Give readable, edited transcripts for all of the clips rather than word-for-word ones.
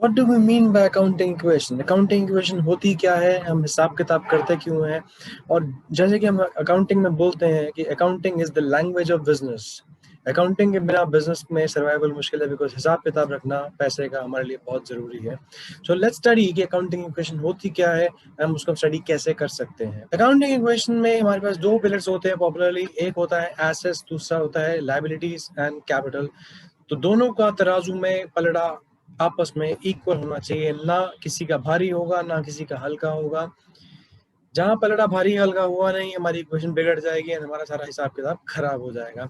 What do we mean by accounting equation? Accounting equation होती क्या है, हम हिसाब किताब करते क्यों हैं? और जैसे कि हम अकाउंटिंग में बोलते हैं कि accounting is the language of business. Accounting के बिना बिजनेस में सर्वाइवल मुश्किल है, बिकॉज हिसाब किताब रखना पैसे का हमारे लिए बहुत जरूरी है। सो लेट्स स्टडी कि अकाउंटिंग इक्वेशन होती क्या है, हम उसको स्टडी कैसे कर सकते हैं। अकाउंटिंग इक्वेशन में हमारे पास दो पिलर्स होते हैं पॉपुलरली, एक होता है एसेट्स, दूसरा होता है लायबिलिटीज एंड कैपिटल। तो दोनों का तराजू में पलड़ा आपस में इक्वल होना चाहिए, ना किसी का भारी होगा ना किसी का हल्का होगा। जहां पलड़ा भारी हल्का हुआ नहीं, हमारी इक्वेशन बिगड़ जाएगी और हमारा सारा हिसाब किताब खराब हो जाएगा।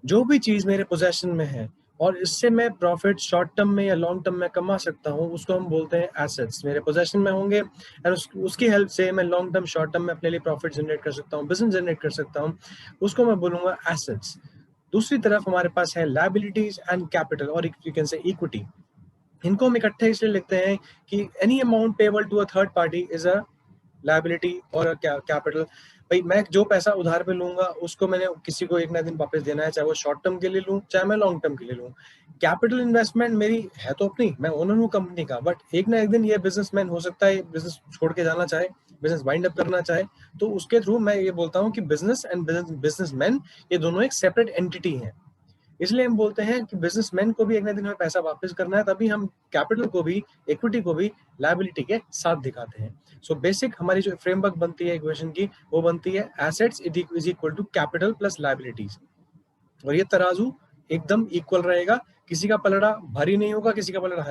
जो भी चीज मेरे पोजेशन में है और इससे मैं प्रॉफिट शॉर्ट टर्म में या लॉन्ग टर्म में कमा सकता हूँ, उसको हम बोलते हैं एसेट्स। मेरे पोजेशन में होंगे और उसकी हेल्प से मैं लॉन्ग टर्म शॉर्ट टर्म में अपने लिए प्रॉफिट जनरेट कर सकता हूँ, बिजनेस जनरेट कर सकता हूँ, उसको मैं बोलूंगा एसेट्स। दूसरी तरफ हमारे पास है लायबिलिटीज एंड कैपिटल, और यू कैन से इक्विटी। इनको हम इकट्ठे इसलिए लिखते हैं कि any amount payable to a third party is a liability और कैपिटल। भाई मैं जो पैसा उधार पे लूंगा उसको मैंने किसी को एक ना दिन वापस देना है, चाहे वो शॉर्ट टर्म के लिए लूं चाहे मैं लॉन्ग टर्म के लिए लूं। कैपिटल इन्वेस्टमेंट मेरी है तो अपनी, मैं ओनर हूँ कंपनी का, बट एक ना एक दिन ये बिजनेसमैन हो सकता है बिजनेस छोड़ के जाना चाहे, बिजनेस वाइंड अप करना चाहे, तो उसके थ्रू मैं ये बोलता हूँ कि बिजनेस एंड बिजनेसमैन ये दोनों एक सेपरेट एंटिटी है। इसलिए हम बोलते हैं कि बिजनेसमैन को भी एक ना दिन हमें पैसा वापस करना है, तभी हम कैपिटल को भी, इक्विटी को भी लायबिलिटी के साथ दिखाते हैं। सो बेसिक हमारी जो फ्रेमवर्क बनती है इक्वेशन की, वो बनती है assets is equal to capital plus liabilities. और ये तराजू एकदम इक्वल रहेगा, किसी का पलड़ा भारी नहीं होगा, किसी का पलड़ा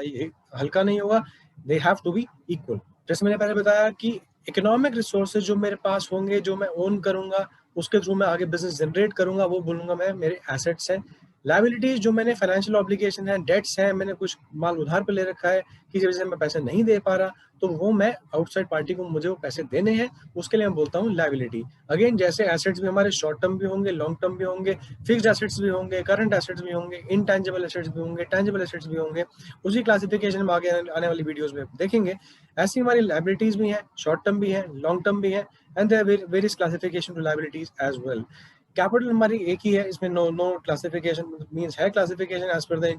हल्का नहीं होगा। They have to be equal. जैसे मैंने पहले बताया कि इकोनॉमिक रिसोर्सेज जो मेरे पास होंगे, जो मैं ओन करूंगा, उसके थ्रू मैं आगे बिजनेस जनरेट करूंगा, वो बोलूंगा मैं मेरे एसेट्स हैं। लायबिलिटीज जो मैंने फाइनेंशियल ऑब्लिगेशन है, डेट्स हैं, मैंने कुछ माल उधार पे ले रखा है, किसी वजह से मैं पैसे नहीं दे पा रहा, तो वो मैं आउटसाइड पार्टी को मुझे वो पैसे देने हैं, उसके लिए मैं बोलता हूँ लायबिलिटी। अगेन जैसे एसेट्स भी हमारे शॉर्ट टर्म भी होंगे, लॉन्ग टर्म भी होंगे, फिक्स्ड एसेट्स भी होंगे, करंट एसेट्स भी होंगे, इनटेंजिबल एसेट्स भी होंगे, टेंजिबल एसेट्स भी होंगे। उसी क्लासिफिकेशन में आगे आने वाली वीडियोस में देखेंगे। ऐसी हमारी लायबिलिटीज भी हैं, शॉर्ट टर्म भी हैं, लॉन्ग टर्म भी हैं, and there are various classification to liabilities as well. Capital हमारी एक ही है, इसमें नो नो क्लासिफिकेशन मींस है classification as per the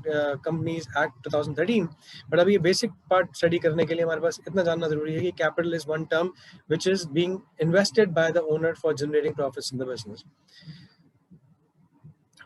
companies act 2013। But अभी ये बेसिक पार्ट स्टडी करने के लिए हमारे पास इतना जानना जरूरी है कि capital is one term which is being invested by the owner for generating profits in the business.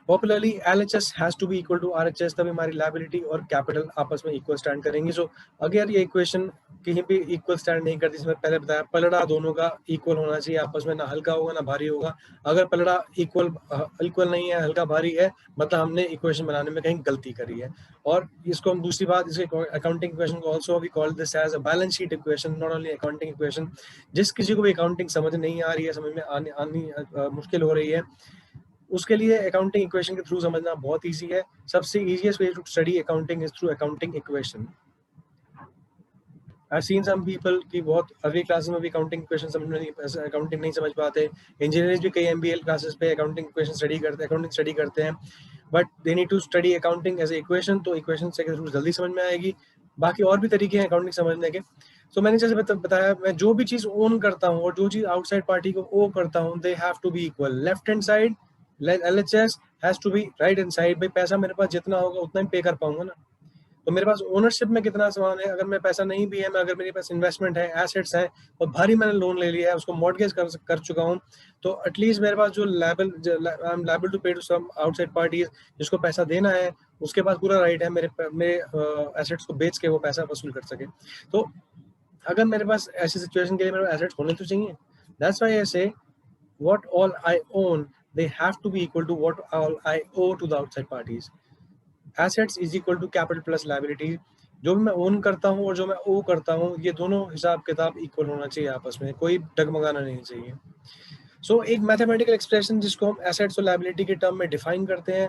Popularly LHS has to be equal to RHS, तभी हमारी लायबिलिटी और कैपिटल आपस में इक्वल स्टैंड करेंगी। सो अगर ये इक्वेशन कहीं भी इक्वल स्टैंड नहीं करती, इसमें पहले बताया पलड़ा दोनों का इक्वल होना चाहिए आपस में, ना हल्का होगा ना भारी होगा। अगर पलड़ा इक्वल नहीं है, हल्का भारी है, मतलब हमने इक्वेशन बनाने में कहीं गलती करी है। और इसको हम दूसरी बात, इसके अकाउंटिंग इक्वेशन को also we call this as a balance sheet equation, not only accounting equation. जिस किसी को भी अकाउंटिंग समझ नहीं आ रही है, समझ में आनी मुश्किल हो रही है, उसके लिए अकाउंटिंग इक्वेशन के थ्रू समझना बहुत इजी है। सबसे easiest way to study accounting is through accounting equation. I seen some people की बहुत अर्ली क्लासेस में भी अकाउंटिंग इक्वेशन अकाउंटिंग नहीं समझ पाते। इंजीनियर्स भी कई एमबीए क्लासेस पे अकाउंटिंग इक्वेशन स्टडी करते हैं, अकाउंटिंग स्टडी करते हैं, but they need to study accounting as a equation, तो इक्वेशन से थ्रू जल्दी समझ में आएगी। बाकी और भी तरीके हैं अकाउंटिंग समझने के। तो मैंने जैसे बताया, मैं जो भी चीज ओन करता हूँ और जो चीज आउटसाइड पार्टी को ओ करता हूँ, they have to be equal. Left hand side LHS has to be right hand side. भाई पैसा मेरे पास जितना होगा उतना ही पे कर पाऊंगा ना। तो मेरे पास ओनरशिप में कितना सामान है, अगर मेरे पैसा नहीं भी है, मैं अगर मेरे पास इन्वेस्टमेंट है, एसेट्स हैं, और भारी मैंने लोन ले लिया है, उसको मॉर्गेज कर चुका हूँ, तो एटलीस्ट मेरे पास जो आई एम लायबल टू पे टू सम आउटसाइड पार्टीज, जिसको पैसा देना है, उसके पास पूरा राइट है मेरे एसेट्स को बेच के वो पैसा वसूल कर सके। तो अगर मेरे पास ऐसी सिचुएशन के लिए मेरे एसेट्स होने तो चाहिए। दैट्स व्हाई आई से what all I own, they have to be equal to what all I owe to the outside parties. Assets is equal to capital plus liability। जो भी मैं ओन करता हूँ और जो मैं ओ करता हूँ, ये दोनों हिसाब किताब इक्वल होना चाहिए आपस में, कोई डगमगाना नहीं चाहिए। सो एक मैथमेटिकल एक्सप्रेशन जिसको हम एसेट्स और लायबिलिटी के टर्म में डिफाइन करते हैं,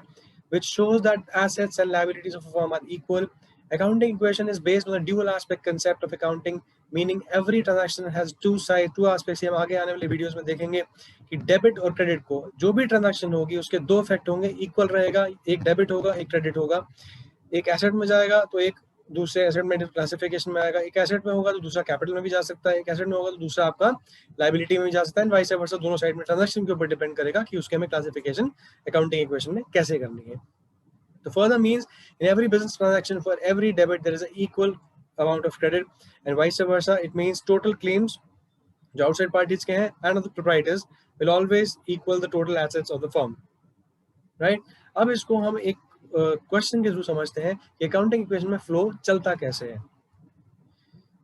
which shows that assets and liabilities of a firm are equal. Accounting equation is based on the dual aspect concept of accounting, meaning every transaction has two sides, two aspects। हम आगे आने वाले videos में देखेंगे कि debit और credit को, जो भी ट्रांजैक्शन होगी उसके दो इफेक्ट होंगे, इक्वल रहेगा, एक डेबिट होगा एक क्रेडिट होगा। एक एसेट में जाएगा तो एक दूसरे एसेट में क्लासिफिकेशन में आएगा, एक एसेट में होगा तो दूसरा कैपिटल में भी जा सकता है, एक एसेट में होगा तो दूसरा आपका लायबिलिटी में भी जा सकता है, वाइस वर्सा। दोनों साइड में ट्रांजैक्शन के ऊपर डिपेंड करेगा कि उसके हमें क्लासिफिकेशन अकाउंटिंग इक्वेशन में कैसे करनी है। तो further means in every business transaction for every debit there is an equal amount of credit, and vice versa. It means total claims जो outside parties के हैं and of the proprietors will always equal the total assets of the firm, right? अब इसको हम एक question के through समझते हैं कि अकाउंटिंग इक्वेशन में फ्लो चलता कैसे है।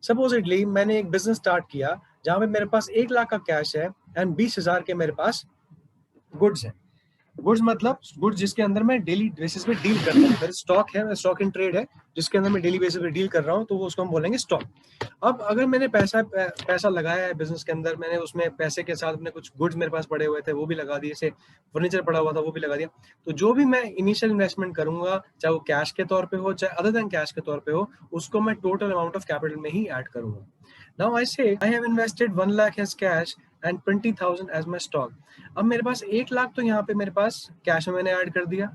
सपोजिटली मैंने एक बिजनेस स्टार्ट किया जहां पे मेरे पास 1 लाख का कैश है एंड 20,000 के मेरे पास गुड्स है। गुड्स मतलब गुड्स जिसके अंदर मैं डेली बेसिस पे डील करता हूँ, फिर स्टॉक है, स्टॉक इन ट्रेड है जिसके अंदर मैं डेली बेसिस पे डील कर रहा हूँ, तो वो उसको हम बोलेंगे स्टॉक। अब अगर मैंने पैसा लगाया है बिजनेस के अंदर, मैंने उसमें पैसे के साथ अपने कुछ गुड्स मेरे पास पड़े हुए थे वो भी लगा दिए, जैसे फर्नीचर पड़ा हुआ था वो भी लगा दिया, तो जो भी मैं इनिशियल इन्वेस्टमेंट करूंगा, चाहे वो कैश के तौर पे हो चाहे अदर देन कैश के तौर पे हो, उसको मैं टोटल अमाउंट ऑफ कैपिटल में ही ऐड करूंगा। Now I say I have invested 1 lakh as cash and 20,000 as my stock. अब मेरे पास 1 लाख तो यहाँ पे मेरे पास कैश में मैंने ऐड कर दिया।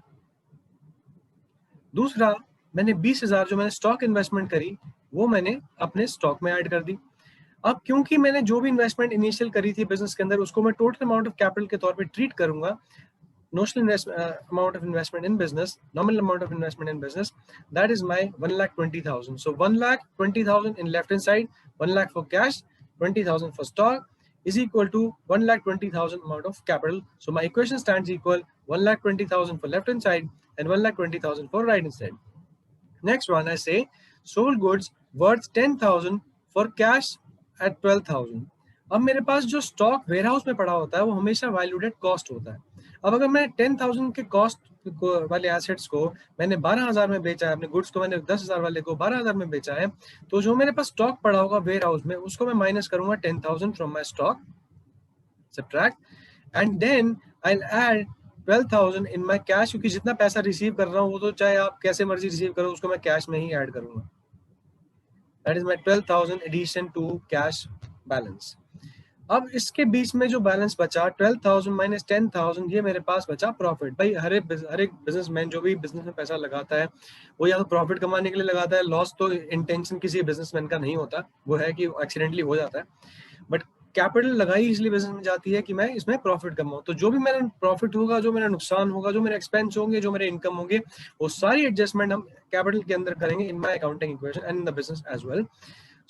दूसरा, मैंने 20,000 जो मैंने स्टॉक इन्वेस्टमेंट करी वो मैंने अपने स्टॉक में ऐड कर दी। अब क्योंकि मैंने जो भी इन्वेस्टमेंट इनिशियल करी थी बिजनेस के अंदर उसको मैं टोटल अमाउंट ऑफ कैपिटल के तौर पे ट्रीट करूंगा, notional amount of investment in business, nominal amount of investment in business, that is my 1,20,000. So 1,20,000 in left hand side, 1 lakh for cash, 20,000 for stock is equal to 1,20,000 amount of capital. So my equation stands equal 1,20,000 for left hand side and 1,20,000 for right hand side. Next one, I say sold goods worth 10,000 for cash at 12,000. अब मेरे पास जो stock ware house में पड़ा होता है वो हमेशा valued at cost होता है। अब अगर मैं 10,000 के कॉस्ट वाले एसेट्स को मैंने 12,000 में बेचा है, अपने गुड्स को मैंने 10,000 वाले को 12,000 में बेचा है, तो जो मेरे पास स्टॉक पड़ा होगा वेयर हाउस में उसको मैं माइनस करूंगा 10,000 from my stock, subtract, and then I add 12,000 in my cash, क्योंकि जितना पैसा रिसीव कर रहा हूँ वो तो चाहे आप कैसे मर्जी रिसीव करो उसको मैं कैश में ही ऐड करूंगा। That is my 12,000 addition to cash balance. अब इसके बीच में जो बैलेंस बचा 12,000 माइनस 10,000, ये मेरे पास बचा प्रॉफिट। भाई हर एक बिजनेसमैन जो भी बिजनेस में पैसा लगाता है वो या तो प्रॉफिट कमाने के लिए लगाता है, लॉस तो इंटेंशन किसी बिजनेसमैन का नहीं होता, वो है कि एक्सीडेंटली हो जाता है, बट कैपिटल लगाई इसलिए बिजनेस में जाती है कि मैं इसमें प्रॉफिट कमाऊं। तो जो भी मेरा प्रॉफिट होगा, जो मेरा नुकसान होगा, जो मेरे एक्सपेंस होंगे, जो मेरे इनकम होंगे, वो सारी एडजस्टमेंट हम कैपिटल के अंदर करेंगे in my accounting equation and in the business as well.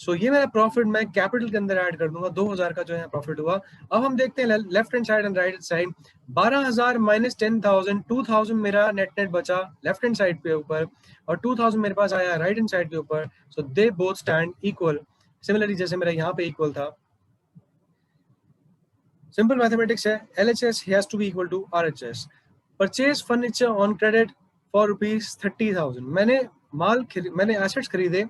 So ये मेरा प्रॉफिट मैं कैपिटल के अंदर ऐड कर दूंगा, 2,000 का जो है प्रॉफिट हुआ। अब हम देखते हैं left hand side and right side, 12,000 minus 10,000, 2,000 मेरा नेट बचा लेफ्ट हैंड साइड पे ऊपर और 2,000 मेरे पास आया राइट हैंड साइड के ऊपर। So they both stand equal. Similarly जैसे मेरा यहाँ पे इक्वल था, सिंपल मैथमेटिक्स है, LHS has to be equal to RHS। Purchase furniture on credit for ₹30,000। मैंने एसेट्स खरीदे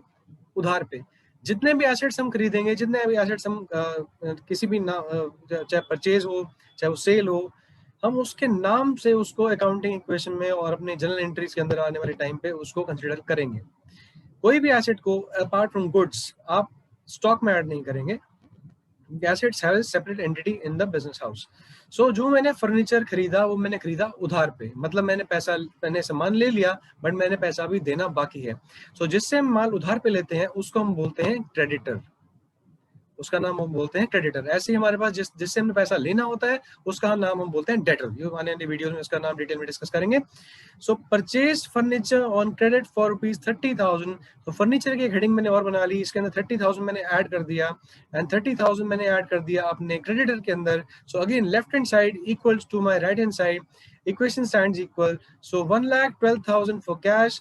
उधार पे। जितने भी एसेट्स हम खरीदेंगे, जितने भी एसेट्स हम किसी भी चाहे परचेज हो चाहे वो सेल हो, हम उसके नाम से उसको अकाउंटिंग इक्वेशन में और अपने जनरल एंट्रीज के अंदर आने वाले टाइम पे उसको कंसिडर करेंगे। कोई भी एसेट को अपार्ट फ्रॉम गुड्स आप स्टॉक में ऐड नहीं करेंगे। assets have a separate entity in the business house। So जो मैंने फर्नीचर खरीदा वो मैंने खरीदा उधार पे, मतलब मैंने सामान ले लिया बट मैंने पैसा भी देना बाकी है। So जिससे हम माल उधार पे लेते हैं उसको हम बोलते हैं क्रेडिटर, उसका नाम हम बोलते हैं क्रेडिटर। ऐसे ही हमारे पास जिससे हमें पैसा लेना होता है उसका नाम हम बोलते हैं डेटर। ये आने वाली वीडियो में इसका नाम डिटेल में डिस्कस करेंगे। सो purchase furniture on credit for ₹30,000। तो फर्नीचर की हेडिंग मैंने और बना ली, इसके अंदर 30,000 मैंने ऐड कर दिया एंड 30,000 मैंने ऐड कर दिया अपने क्रेडिटर के अंदर। So again left hand side equals to my right hand side, equation stands equal. So 1,12,000 for cash,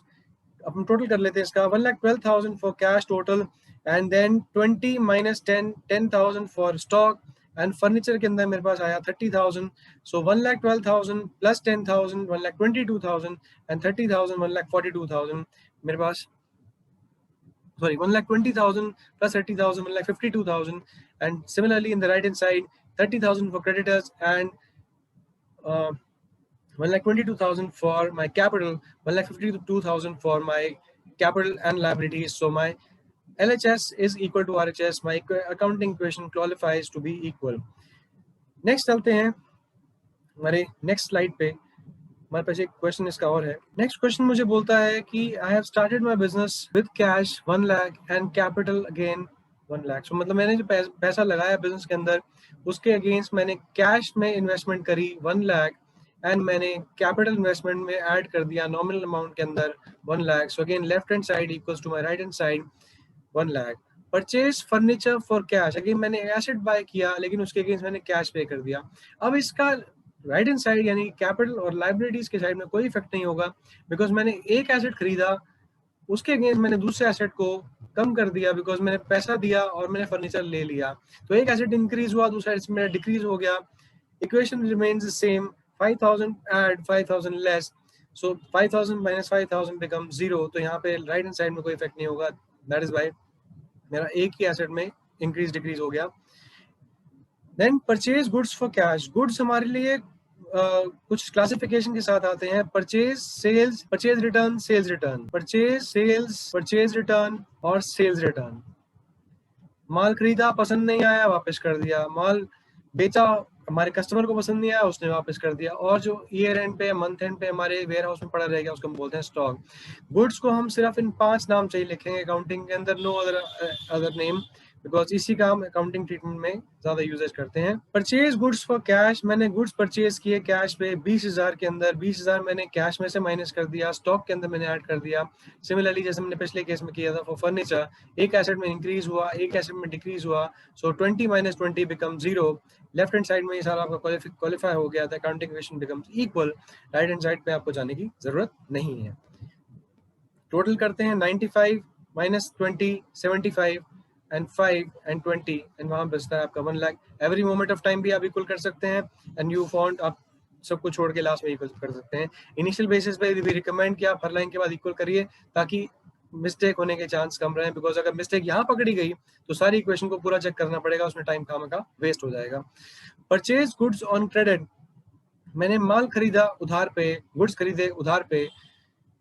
अपन टोटल कर लेते हैं इसका, 1,12,000 for cash total and then 20 minus 10,000 for stock and furniture के अंदर मेरे पास आया 30,000। सो 1,12,000 प्लस 10,000 1,22,000 एंड 30,000 1,42,000 मेरे पास, sorry 1,20,000 plus 30,000 1,52,000 and similarly in the right hand side 30,000 for creditors and 1,22,000 for my capital, 1,52,000 for my capital and liabilities. So my LHS is equal to RHS. My accounting equation qualifies to be equal. Next चलते हैं हमारे next slide पे। हमारे पास एक question इसका और है। Next question मुझे बोलता है कि I have started my business with cash 1 lakh and capital again 1 lakh. So मतलब मैंने जो पैसा लगाया बिजनेस के अंदर उसके अगेंस्ट मैंने कैश में इन्वेस्टमेंट करी 1 लाख एंड मैंने कैपिटल इन्वेस्टमेंट में ऐड कर दिया नॉमिनल अमाउंट के अंदर 1 lakh. So again left hand side equals to my right hand side. 1 lakh. Purchase furniture for cash, again मैंने एसेट बाय किया लेकिन उसके अगेंस्ट मैंने कैश पे कर दिया। अब इसका राइट हैंड साइड यानी कैपिटल और लाइबिलिटीज के साइड में कोई इफेक्ट नहीं होगा, बिकॉज मैंने एक एसेट खरीदा, उसके अगेंस्ट मैंने दूसरे एसेट को कम कर दिया, बिकॉज मैंने पैसा दिया और मैंने फर्नीचर ले लिया। तो एक एसेट इंक्रीज हुआ, दूसरा एसेट मेरा डिक्रीज हो गया। Equation remains the same, 5000 add 5000 less, so 5000 minus 5000 become 0। तो यहाँ पे राइट हैंड साइड में कोई इफेक्ट नहीं होगा, दैट इज वाई मेरा एक ही एसेट में इंक्रीज डिक्रीज हो गया। Then purchase goods for cash, goods हमारे लिए कुछ क्लासिफिकेशन के साथ आते हैं, purchase sales, purchase return, sales return, purchase sales, purchase return और सेल्स रिटर्न। माल खरीदा, पसंद नहीं आया, वापस कर दिया। माल बेचा, हमारे कस्टमर को पसंद नहीं आया, उसने वापस कर दिया। और जो ईयर एंड पे, मंथ एंड पे हमारे वेयर हाउस में पड़ा रहेगा उसको हम बोलते हैं स्टॉक। गुड्स को हम सिर्फ इन 5 नाम से ही लिखेंगे अकाउंटिंग के अंदर, नो अदर नेम, बिकॉज इसी का हम अकाउंटिंग ट्रीटमेंट में ज्यादा यूजेस करते हैं। परचेज गुड्स फॉर कैश, मैंने गुड्स परचेज किए कैश पे 20,000 के अंदर, 20,000 मैंने कैश में से माइनस कर दिया, स्टॉक के अंदर मैंने ऐड कर दिया। सिमिलरली जैसे मैंने पिछले केस में किया था फॉर फर्नीचर, एक एसेट में इंक्रीज हुआ, एक एसेट में डिक्रीज हुआ, सो 20 minus 20 become 0। Left hand side में ये सारा आपका क्वालिफाई हो गया था, accounting equation becomes equal. Right hand side पे आपको जाने की जरूरत नहीं है। टोटल करते हैं 95 माइनस 20 75 एंड 5 एंड 20 एंड वहां बचता है आपका 1 lakh. Every moment of time भी आप इक्वल कर सकते हैं एंड यू फाउंड आप सबको छोड़ के लास्ट में इक्वल कर सकते हैं। इनिशियल बेसिस पे भी रिकमेंड किया आप हर लाइन के बाद इक्वल करिए ताकि मिस्टेक होने के चांस कम रहे, बिकॉज अगर मिस्टेक यहाँ पकड़ी गई तो सारी इक्वेशन को पूरा चेक करना पड़ेगा, उसमें टाइम खामा का वेस्ट हो जाएगा। परचेज गुड्स ऑन क्रेडिट, मैंने माल खरीदा उधार पे, गुड्स खरीदे उधार पे।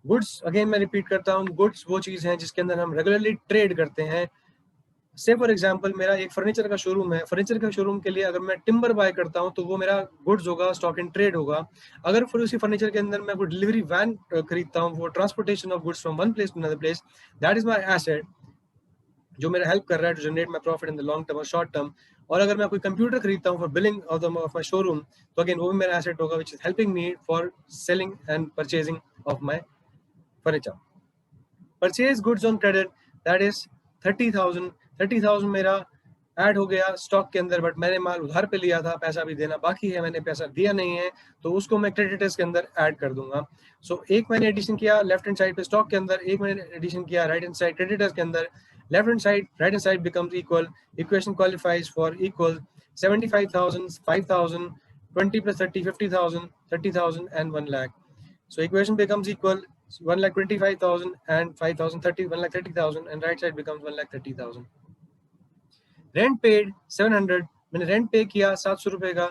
गुड्स अगेन मैं रिपीट करता हूँ, गुड्स वो चीज है जिसके अंदर हम रेगुलरली ट्रेड करते हैं। से फॉर एग्जांपल मेरा एक फर्नीचर का शोरूम है, फर्नीचर के शोरूम के लिए अगर मैं टिम्बर बाय करता हूँ तो वो मेरा गुड्स होगा, स्टॉक इन ट्रेड होगा। अगर फिर उसी फर्नीचर के अंदर मैं कोई डिलीवरी वैन खरीदता हूँ, वो transportation of goods from one place to another place, that is my asset जो मेरा हेल्प कर रहा है to generate my profit in the long term और शॉर्ट टर्म। और अगर मैं कोई कंप्यूटर खरीदता हूँ for billing of my showroom, तो अगेन वो भी मेरा एसेट होगा which is helping me for selling and purchasing of my furniture. Purchase goods on credit, that is 30,000। 30,000 मेरा ऐड हो गया स्टॉक के अंदर, बट मैंने माल उधार पे लिया था, पैसा भी देना बाकी है, मैंने पैसा दिया नहीं है, तो उसको मैं क्रेडिटर्स के अंदर ऐड कर दूंगा। सो एक मैंने एडिशन किया लेफ्ट हैंड साइड पे स्टॉक के अंदर, एक मैंने एडिशन किया राइट हैंड साइड क्रेडिटर्स के अंदर। Left hand side right hand side becomes equal, equation qualifies for equal. 75,000 5,000 20 plus 30 50,000 30,000 and 1 lakh. So equation becomes equal, 1,25,000 and 5,000 30 1,30,000 and right side becomes 1,30,000. Rent paid 700, मैंने rent पे किया 700 रुपए का,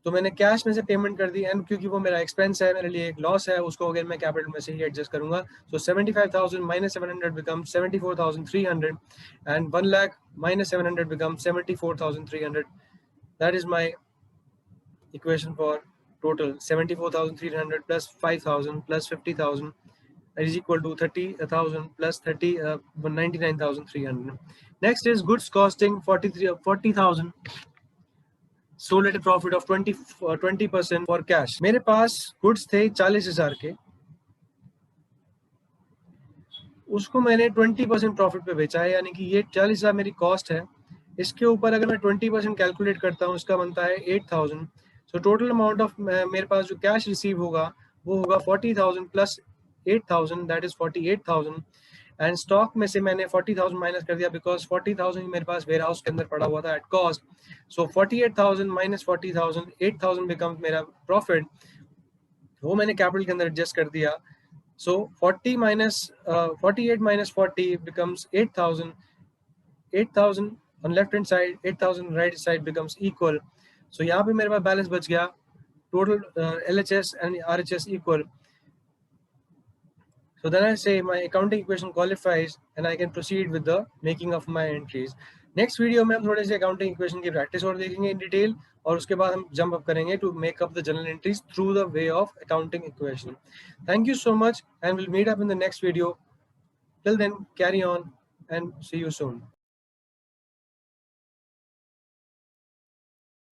तो मैंने cash में से पेमेंट कर दी एंड क्योंकि वो मेरा एक्सपेंस है, मेरे लिए एक लॉस है, उसको अगर मैं कैपिटल में से ही एडजस्ट करूंगा। सो 75,000 minus 700 becomes 74,300 and 1 lakh minus 700 becomes 74,300. That is my equation for total 74,300 plus 5,000 plus 50,000 is equal to 30,000 plus 99,300. Next is goods costing 40,000, sold at a profit of 20% for cash. मेरे पास goods थे 40,000 के, उसको मैंने 20% profit पे बेचा है, यानी कि ये 40,000 मेरी कॉस्ट है। इसके ऊपर अगर मैं 20% कैलकुलेट करता हूँ, इसका बनता है 8,000। सो टोटल अमाउंट ऑफ मेरे पास जो कैश रिसीव होगा वो होगा 40,000 plus 8,000, that is 48,000। And stock में से मैंने 40,000 माइनस कर दिया, बिकॉज 40,000 मेरे पास वेयर हाउस के अंदर पड़ा हुआ था at cost. So 48,000 minus 40,000, 8,000 becomes मेरा प्रॉफिट, वो मैंने कैपिटल के अंदर एडजस्ट कर दिया। So 48 minus 40 becomes 8,000. 8,000 on left hand side, 8,000 right side becomes equal. So यहाँ पे मेरे पास बैलेंस बच गया, total LHS and RHS equal. So then I say my accounting equation qualifies and I can proceed with the making of my entries. Next video में हम थोड़े से accounting equation की प्रैक्टिस और देखेंगे इन डिटेल, और उसके बाद हम जंप अप करेंगे to make up the journal entries through the way of accounting equation. Thank you so much and will meet up in the next video. Till then, carry on and see you soon.